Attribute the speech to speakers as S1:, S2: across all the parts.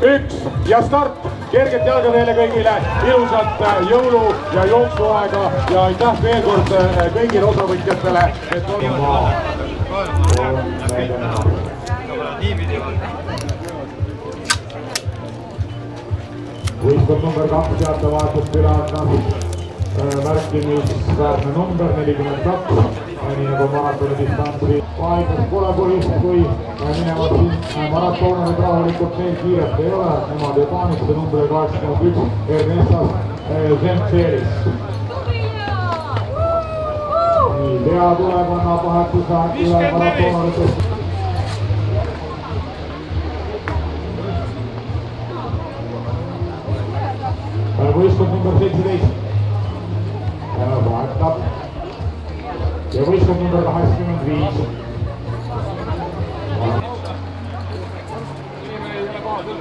S1: 1 ja start. Kerget jalga teile kõigile, ilusat jõulu- ja jooksuaega ja aitäh veel kord kõigile osavõtjatele, et on võistkond number 2 teatevahetust üle andnud märkimisväärne number 42. Nii nagu maratoni distantsi vaidlus pole põhjust, kui minevad siin maratoonid rahulikult neil kiiret ei ole. Nemad ei paanista numbri 81 Ernestas Zemtseris. Nii, Lea tuleb, annab vahetuse üle maratoonidest. Võistkond number 17 vahetab ja võistkond number 85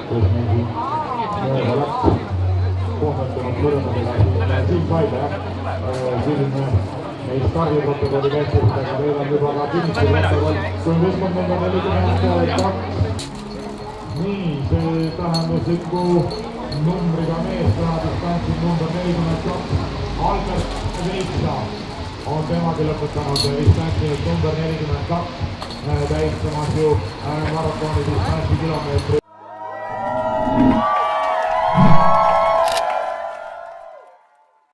S1: kus meil siin läks kohmetanud mõrõnadega siin paide selline meil stardiprotokolli käsitletud, aga meil on juba ka kinnitud protokoll, kui võistkond number 42. Nii, see tähendusliku numbriga mees täna distantsil number 42 Albert Veitsa on temagi lõpetanud distantsil number 42 täistamas ju maratoni distantsi kilomeetri